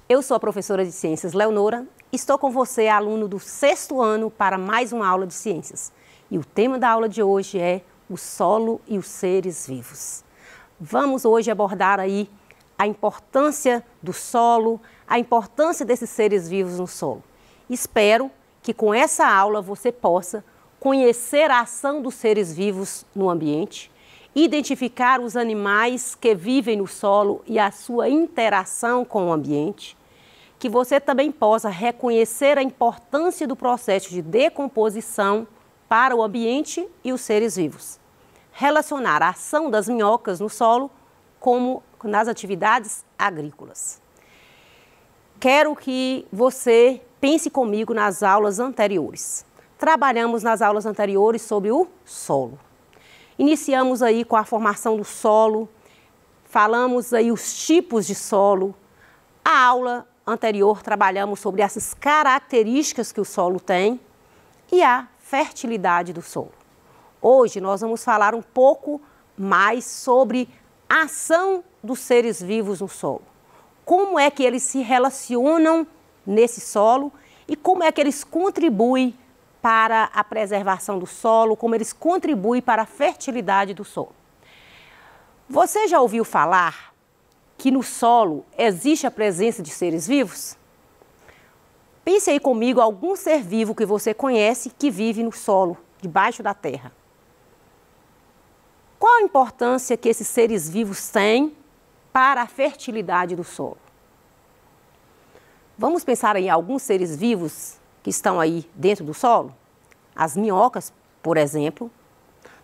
Eu sou a professora de Ciências Leonora, estou com você, aluno do 6º ano, para mais uma aula de ciências. E o tema da aula de hoje é o solo e os seres vivos. Vamos hoje abordar aí a importância do solo, a importância desses seres vivos no solo. Espero que com essa aula você possa conhecer a ação dos seres vivos no ambiente, identificar os animais que vivem no solo e a sua interação com o ambiente, que você também possa reconhecer a importância do processo de decomposição para o ambiente e os seres vivos. Relacionar a ação das minhocas no solo como nas atividades agrícolas. Quero que você pense comigo nas aulas anteriores. Trabalhamos nas aulas anteriores sobre o solo. Iniciamos aí com a formação do solo, falamos aí os tipos de solo. A aula anterior trabalhamos sobre essas características que o solo tem e a fertilidade do solo. Hoje nós vamos falar um pouco mais sobre a ação dos seres vivos no solo. Como é que eles se relacionam nesse solo e como é que eles contribuem para a preservação do solo, como eles contribuem para a fertilidade do solo. Você já ouviu falar que no solo existe a presença de seres vivos? Pense aí comigo algum ser vivo que você conhece que vive no solo, debaixo da terra. Qual a importância que esses seres vivos têm para a fertilidade do solo? Vamos pensar em alguns seres vivos que estão aí dentro do solo? As minhocas, por exemplo.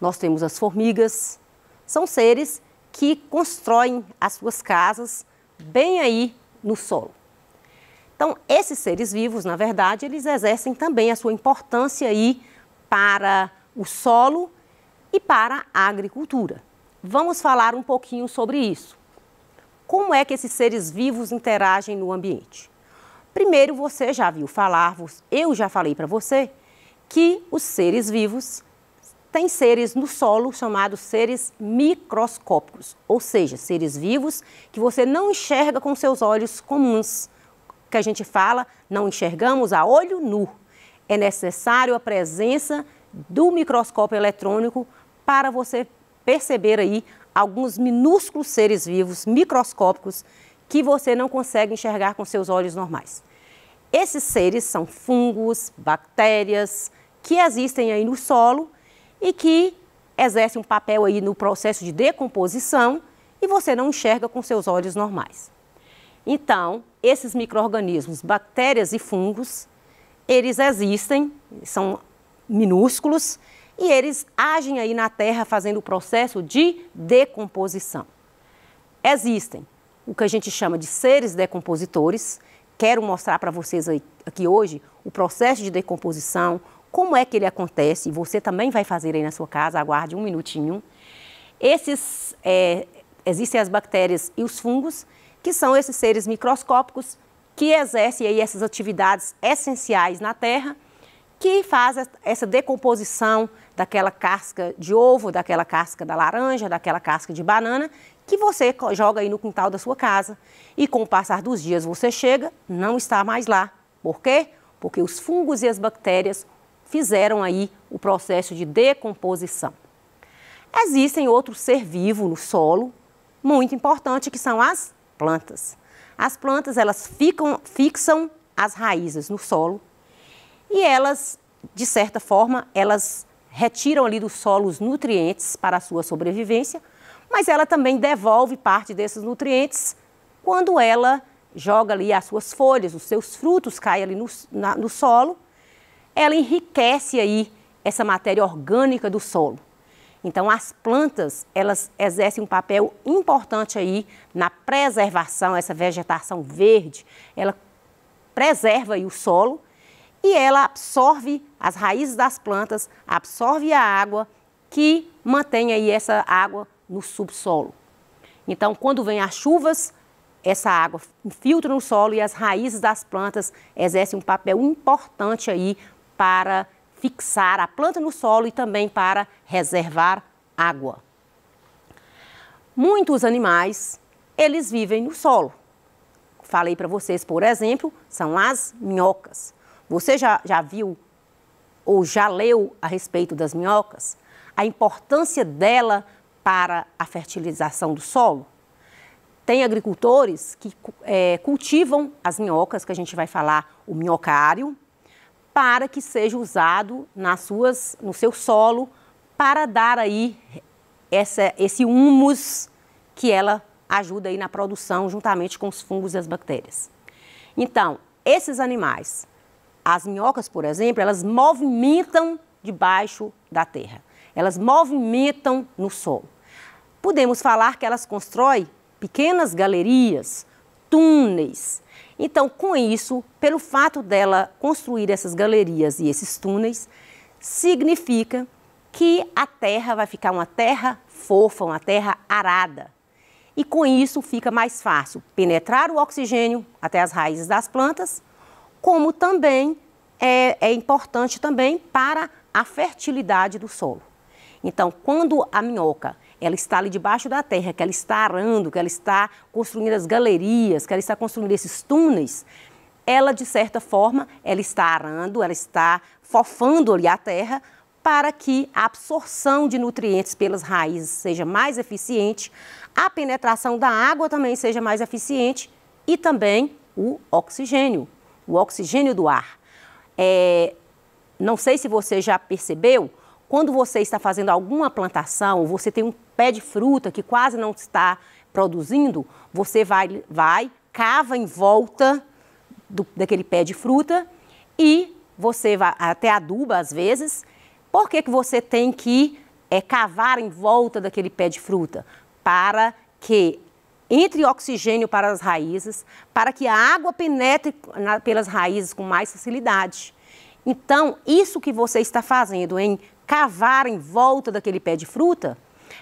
Nós temos as formigas. São seres que constroem as suas casas bem aí no solo. Então, esses seres vivos, na verdade, eles exercem também a sua importância aí para o solo e para a agricultura. Vamos falar um pouquinho sobre isso. Como é que esses seres vivos interagem no ambiente? Primeiro, você já viu falar, eu já falei para você, que os seres vivos têm seres no solo chamados seres microscópicos, ou seja, seres vivos que você não enxerga com seus olhos comuns, que a gente fala, não enxergamos a olho nu. É necessário a presença do microscópio eletrônico para você perceber aí alguns minúsculos seres vivos microscópicos que você não consegue enxergar com seus olhos normais. Esses seres são fungos, bactérias, que existem aí no solo e que exercem um papel aí no processo de decomposição e você não enxerga com seus olhos normais. Então, esses micro-organismos, bactérias e fungos, eles existem, são minúsculos e eles agem aí na terra fazendo o processo de decomposição. Existem o que a gente chama de seres decompositores. Quero mostrar para vocês aqui hoje o processo de decomposição, como é que ele acontece, e você também vai fazer aí na sua casa, aguarde um minutinho. Existem as bactérias e os fungos, que são esses seres microscópicos que exercem aí essas atividades essenciais na terra, que fazem essa decomposição daquela casca de ovo, daquela casca da laranja, daquela casca de banana, que você joga aí no quintal da sua casa e com o passar dos dias você chega, não está mais lá. Por quê? Porque os fungos e as bactérias fizeram aí o processo de decomposição. Existem outro ser vivo no solo, muito importante, que são as plantas. As plantas, elas fixam as raízes no solo e elas, de certa forma, elas retiram ali do solo os nutrientes para a sua sobrevivência, mas ela também devolve parte desses nutrientes quando ela joga ali as suas folhas, os seus frutos caem ali no solo, ela enriquece aí essa matéria orgânica do solo. Então, as plantas, elas exercem um papel importante aí na preservação, essa vegetação verde, ela preserva aí o solo e ela absorve, as raízes das plantas, absorve a água que mantém aí essa água no subsolo. Então, quando vem as chuvas, essa água infiltra no solo e as raízes das plantas exercem um papel importante aí para fixar a planta no solo e também para reservar água. Muitos animais, eles vivem no solo. falei para vocês, por exemplo, são as minhocas. Você já viu ou já leu a respeito das minhocas? A importância dela para a fertilização do solo? Tem agricultores que cultivam as minhocas, que a gente vai falar o minhocário, para que seja usado no seu solo para dar aí esse humus que ela ajuda aí na produção juntamente com os fungos e as bactérias. Então, esses animais, as minhocas, por exemplo, elas movimentam debaixo da terra. Elas movimentam no solo. Podemos falar que elas constroem pequenas galerias, túneis. Então, com isso, pelo fato dela construir essas galerias e esses túneis, significa que a terra vai ficar uma terra fofa, uma terra arada. E com isso fica mais fácil penetrar o oxigênio até as raízes das plantas, como também é importante também para a fertilidade do solo. Então, quando a minhoca ela está ali debaixo da terra, que ela está arando, que ela está construindo as galerias, que ela está construindo esses túneis, ela, de certa forma, ela está arando, ela está fofando ali a terra para que a absorção de nutrientes pelas raízes seja mais eficiente, a penetração da água também seja mais eficiente e também o oxigênio do ar. Não sei se você já percebeu, quando você está fazendo alguma plantação, ou você tem um pé de fruta que quase não está produzindo, você cava em volta daquele pé de fruta e você vai até aduba às vezes. Por que você tem que cavar em volta daquele pé de fruta? Para que entre oxigênio para as raízes, para que a água penetre pelas raízes com mais facilidade. Então, isso que você está fazendo em cavar em volta daquele pé de fruta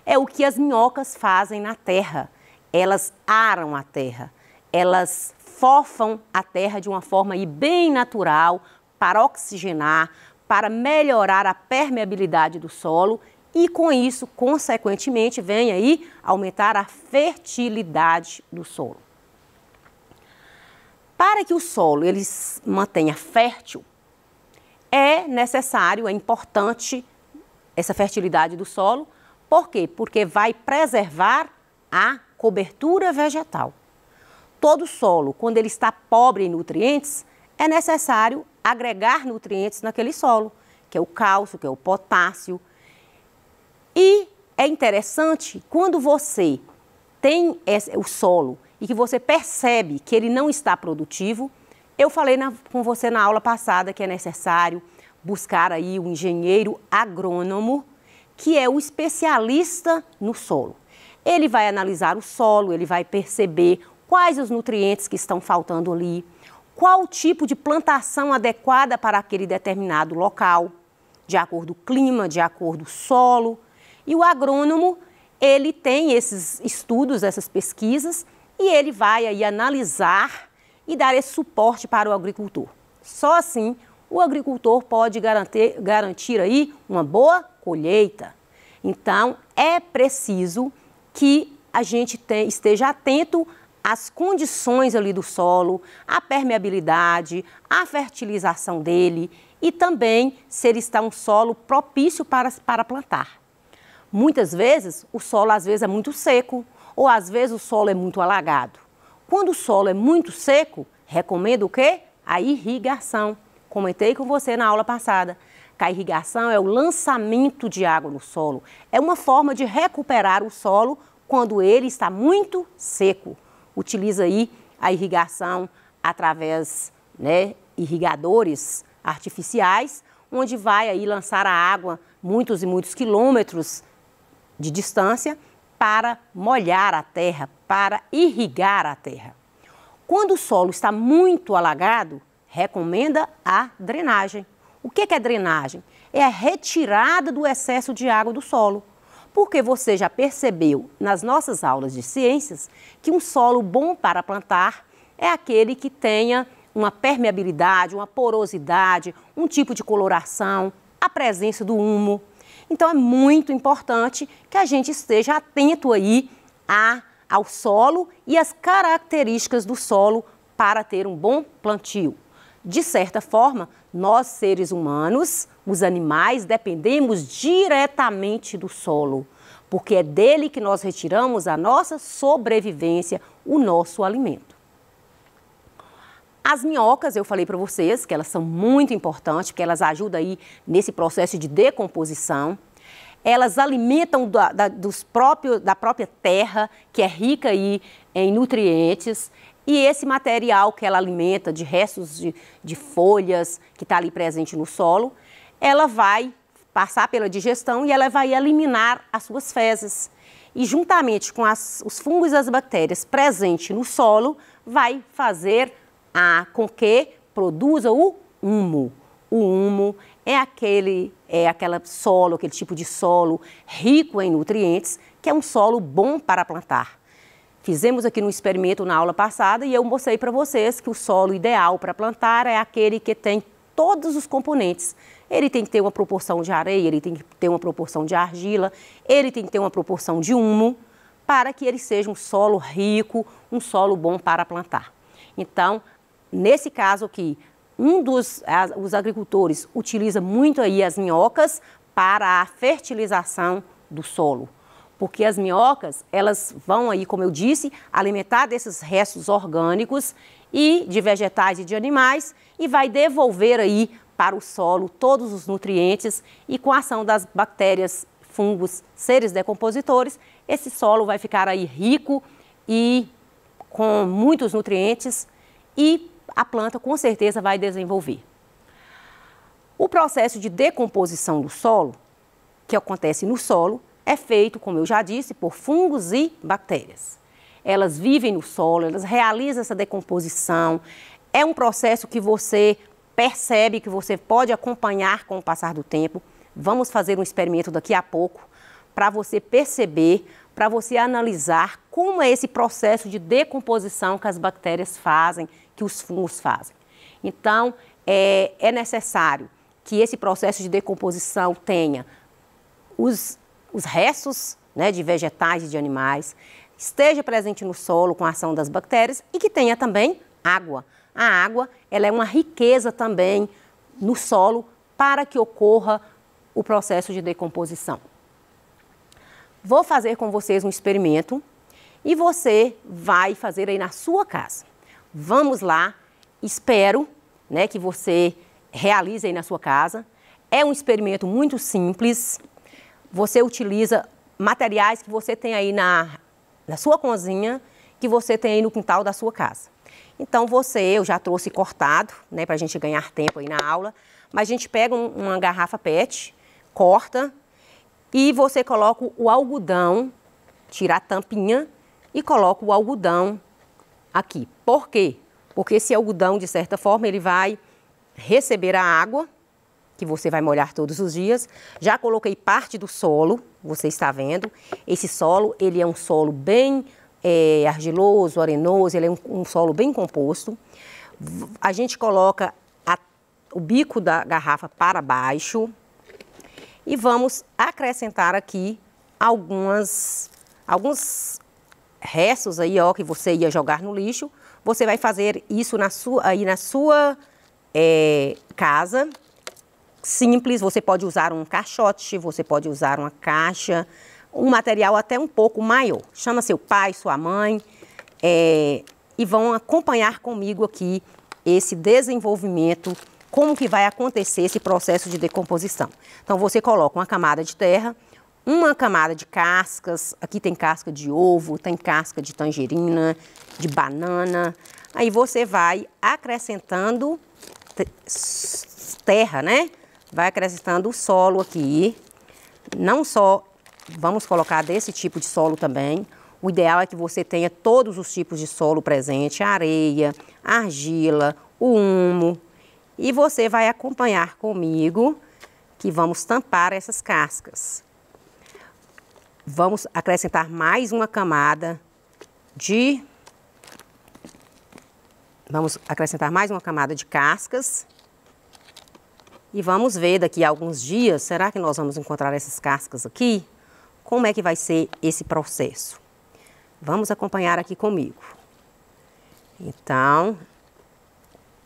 é o que as minhocas fazem na terra. Elas aram a terra, elas fofam a terra de uma forma aí bem natural para oxigenar, para melhorar a permeabilidade do solo e com isso, consequentemente, vem aí aumentar a fertilidade do solo. Para que o solo ele se mantenha fértil, é necessário, é importante essa fertilidade do solo. Por quê? Porque vai preservar a cobertura vegetal. Todo solo, quando ele está pobre em nutrientes, é necessário agregar nutrientes naquele solo, que é o cálcio, que é o potássio. E é interessante, quando você tem o solo e que você percebe que ele não está produtivo, eu falei com você na aula passada que é necessário buscar aí um engenheiro agrônomo, que é o especialista no solo. Ele vai analisar o solo, ele vai perceber quais os nutrientes que estão faltando ali, qual o tipo de plantação adequada para aquele determinado local, de acordo com o clima, de acordo com o solo. E o agrônomo, ele tem esses estudos, essas pesquisas, e ele vai aí analisar e dar esse suporte para o agricultor. Só assim o agricultor pode garantir aí uma boa colheita. Então, é preciso que a gente esteja atento às condições ali do solo, à permeabilidade, à fertilização dele e também se ele está um solo propício para plantar. Muitas vezes, o solo às vezes é muito seco ou às vezes o solo é muito alagado. Quando o solo é muito seco, recomendo o quê? A irrigação. Comentei com você na aula passada que a irrigação é o lançamento de água no solo. É uma forma de recuperar o solo quando ele está muito seco. Utiliza aí a irrigação através, irrigadores artificiais, onde vai aí lançar a água muitos e muitos quilômetros de distância para molhar a terra, para irrigar a terra. Quando o solo está muito alagado, recomenda a drenagem. O que é drenagem? É a retirada do excesso de água do solo. Porque você já percebeu nas nossas aulas de ciências que um solo bom para plantar é aquele que tenha uma permeabilidade, uma porosidade, um tipo de coloração, a presença do humo. Então é muito importante que a gente esteja atento aí ao solo e às características do solo para ter um bom plantio. De certa forma, nós seres humanos, os animais, dependemos diretamente do solo, porque é dele que nós retiramos a nossa sobrevivência, o nosso alimento. As minhocas, eu falei para vocês que elas são muito importantes, porque elas ajudam aí nesse processo de decomposição. Elas alimentam da própria terra, que é rica aí em nutrientes. E esse material que ela alimenta, de restos de folhas, que está ali presente no solo, ela vai passar pela digestão e ela vai eliminar as suas fezes. E juntamente com os fungos e as bactérias presentes no solo, vai fazer com que produza o humo. O humo é aquele tipo de solo rico em nutrientes, que é um solo bom para plantar. Fizemos aqui um experimento na aula passada e eu mostrei para vocês que o solo ideal para plantar é aquele que tem todos os componentes. Ele tem que ter uma proporção de areia, ele tem que ter uma proporção de argila, ele tem que ter uma proporção de humo, para que ele seja um solo rico, um solo bom para plantar. Então, nesse caso aqui, os agricultores utiliza muito aí as minhocas para a fertilização do solo. Porque as minhocas, elas vão aí, como eu disse, alimentar desses restos orgânicos e de vegetais e de animais e vai devolver aí para o solo todos os nutrientes e com a ação das bactérias, fungos, seres decompositores, esse solo vai ficar aí rico e com muitos nutrientes e a planta com certeza vai desenvolver. O processo de decomposição do solo, que acontece no solo, é feito, como eu já disse, por fungos e bactérias. Elas vivem no solo, elas realizam essa decomposição. É um processo que você percebe, que você pode acompanhar com o passar do tempo. Vamos fazer um experimento daqui a pouco para você perceber, para você analisar como é esse processo de decomposição que as bactérias fazem, que os fungos fazem. Então, é necessário que esse processo de decomposição tenha os restos, né, de vegetais e de animais, esteja presente no solo com a ação das bactérias e que tenha também água. A água, ela é uma riqueza também no solo para que ocorra o processo de decomposição. Vou fazer com vocês um experimento e você vai fazer aí na sua casa. Vamos lá, espero, né, que você realize aí na sua casa. É um experimento muito simples. Você utiliza materiais que você tem aí na sua cozinha, que você tem aí no quintal da sua casa. Então eu já trouxe cortado, né, para a gente ganhar tempo aí na aula, mas a gente pega uma garrafa PET, corta e você coloca o algodão, tira a tampinha e coloca o algodão aqui. Por quê? Porque esse algodão, de certa forma, ele vai receber a água, que você vai molhar todos os dias. Já coloquei parte do solo, você está vendo. Esse solo, ele é um solo bem argiloso, arenoso, ele é um solo bem composto. A gente coloca o bico da garrafa para baixo e vamos acrescentar aqui alguns restos aí, ó, que você ia jogar no lixo. Você vai fazer isso na sua casa. Simples, você pode usar um caixote, você pode usar uma caixa, um material até um pouco maior. Chama seu pai, sua mãe e vão acompanhar comigo aqui esse desenvolvimento, como que vai acontecer esse processo de decomposição. Então você coloca uma camada de terra, uma camada de cascas, aqui tem casca de ovo, tem casca de tangerina, de banana. Aí você vai acrescentando terra, né? Vai acrescentando o solo aqui. Não só vamos colocar desse tipo de solo também. O ideal é que você tenha todos os tipos de solo presente, a areia, a argila, o humo. E você vai acompanhar comigo que vamos tampar essas cascas. Vamos acrescentar mais uma camada de... Vamos acrescentar mais uma camada de cascas. E vamos ver daqui a alguns dias, será que nós vamos encontrar essas cascas aqui? Como é que vai ser esse processo? Vamos acompanhar aqui comigo. Então,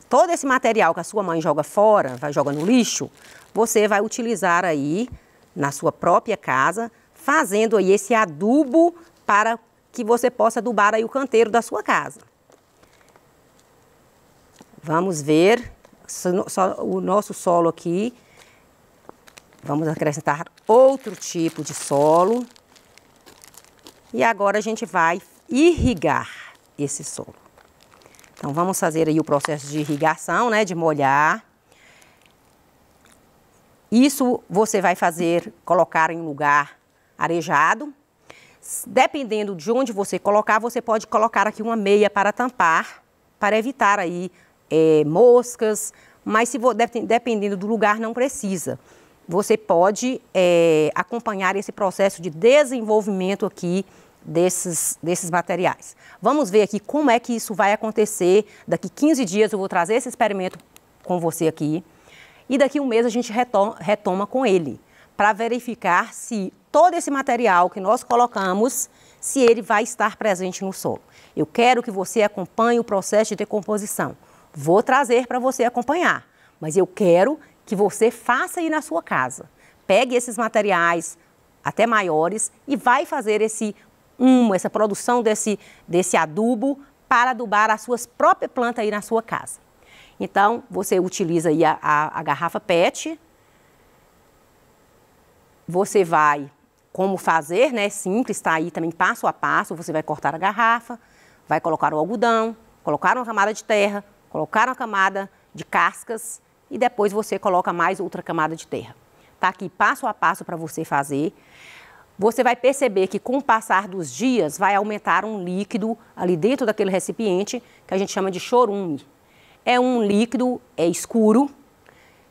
todo esse material que a sua mãe joga fora, joga no lixo, você vai utilizar aí na sua própria casa, fazendo aí esse adubo para que você possa adubar aí o canteiro da sua casa. Vamos ver o nosso solo aqui. Vamos acrescentar outro tipo de solo. E agora a gente vai irrigar esse solo. Então, vamos fazer aí o processo de irrigação, né, de molhar. Isso você vai fazer, colocar em um lugar arejado. Dependendo de onde você colocar, você pode colocar aqui uma meia para tampar, para evitar aí moscas, mas se dependendo do lugar não precisa. Você pode acompanhar esse processo de desenvolvimento aqui desses materiais. Vamos ver aqui como é que isso vai acontecer. Daqui 15 dias eu vou trazer esse experimento com você aqui. E daqui um mês a gente retoma com ele, para verificar se todo esse material que nós colocamos, se ele vai estar presente no solo. Eu quero que você acompanhe o processo de decomposição. Vou trazer para você acompanhar, mas eu quero que você faça aí na sua casa. Pegue esses materiais até maiores e vai fazer essa produção desse adubo para adubar as suas próprias plantas aí na sua casa. Então, você utiliza aí a garrafa PET. Você vai, como fazer, né? Simples, está aí também passo a passo. Você vai cortar a garrafa, vai colocar o algodão, colocar uma camada de terra, colocar uma camada de cascas e depois você coloca mais outra camada de terra. Tá aqui passo a passo para você fazer. Você vai perceber que com o passar dos dias vai aumentar um líquido ali dentro daquele recipiente que a gente chama de chorume. É um líquido escuro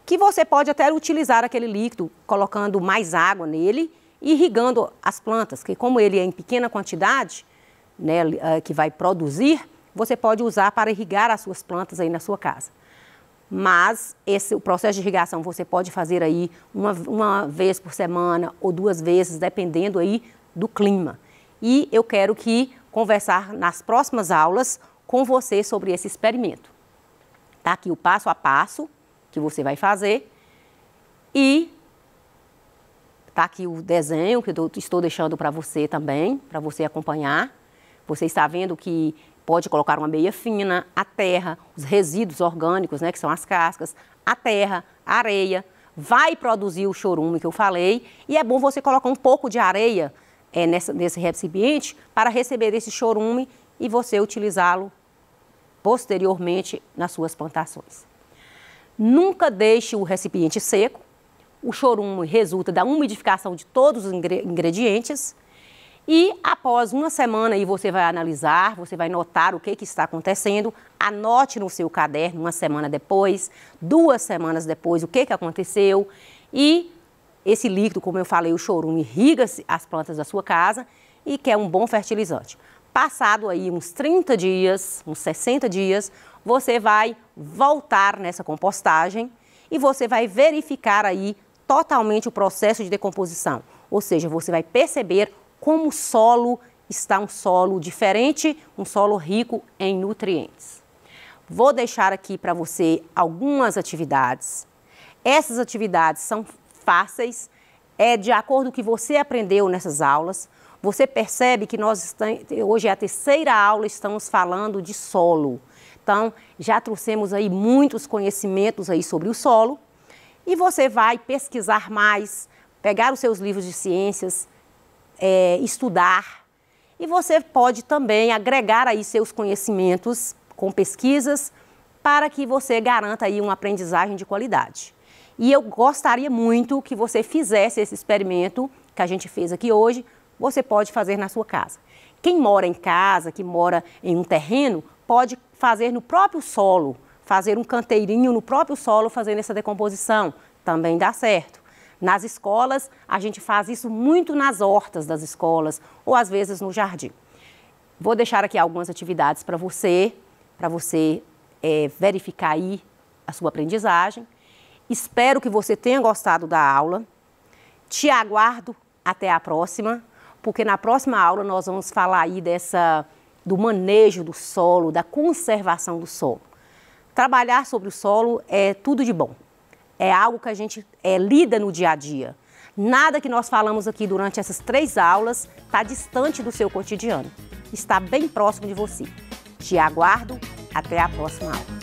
que você pode até utilizar aquele líquido colocando mais água nele e irrigando as plantas, que como ele é em pequena quantidade, né, que vai produzir, você pode usar para irrigar as suas plantas aí na sua casa. Mas o processo de irrigação você pode fazer aí uma vez por semana ou 2 vezes, dependendo aí do clima. E eu quero conversar nas próximas aulas com você sobre esse experimento. Tá aqui o passo a passo que você vai fazer e tá aqui o desenho que eu estou deixando para você também, para você acompanhar. Você está vendo que pode colocar uma meia fina, a terra, os resíduos orgânicos, né, que são as cascas, a terra, a areia, vai produzir o chorume que eu falei, e é bom você colocar um pouco de areia nesse recipiente para receber esse chorume e você utilizá-lo posteriormente nas suas plantações. Nunca deixe o recipiente seco, o chorume resulta da umidificação de todos os ingredientes. E após uma semana aí você vai analisar, você vai notar o que está acontecendo, anote no seu caderno 1 semana depois, 2 semanas depois, o que aconteceu. E esse líquido, como eu falei, o chorume irriga as plantas da sua casa e que é um bom fertilizante. Passado aí uns 30 dias, uns 60 dias, você vai voltar nessa compostagem e você vai verificar aí totalmente o processo de decomposição. Ou seja, você vai perceber como o solo está um solo diferente, um solo rico em nutrientes. Vou deixar aqui para você algumas atividades. Essas atividades são fáceis, de acordo com o que você aprendeu nessas aulas. Você percebe que hoje é a 3ª aula, estamos falando de solo. Então, já trouxemos aí muitos conhecimentos aí sobre o solo. E você vai pesquisar mais, pegar os seus livros de ciências, estudar, e você pode também agregar aí seus conhecimentos com pesquisas para que você garanta aí uma aprendizagem de qualidade. E eu gostaria muito que você fizesse esse experimento que a gente fez aqui hoje, você pode fazer na sua casa. Quem mora em casa, que mora em um terreno, pode fazer no próprio solo, fazer um canteirinho no próprio solo fazendo essa decomposição, também dá certo. Nas escolas, a gente faz isso muito nas hortas das escolas ou às vezes no jardim. Vou deixar aqui algumas atividades para você verificar aí a sua aprendizagem. Espero que você tenha gostado da aula. Te aguardo até a próxima, porque na próxima aula nós vamos falar aí do manejo do solo, da conservação do solo. Trabalhar sobre o solo é tudo de bom. É algo que a gente lida no dia a dia. Nada que nós falamos aqui durante essas 3 aulas está distante do seu cotidiano. Está bem próximo de você. Te aguardo. Até a próxima aula.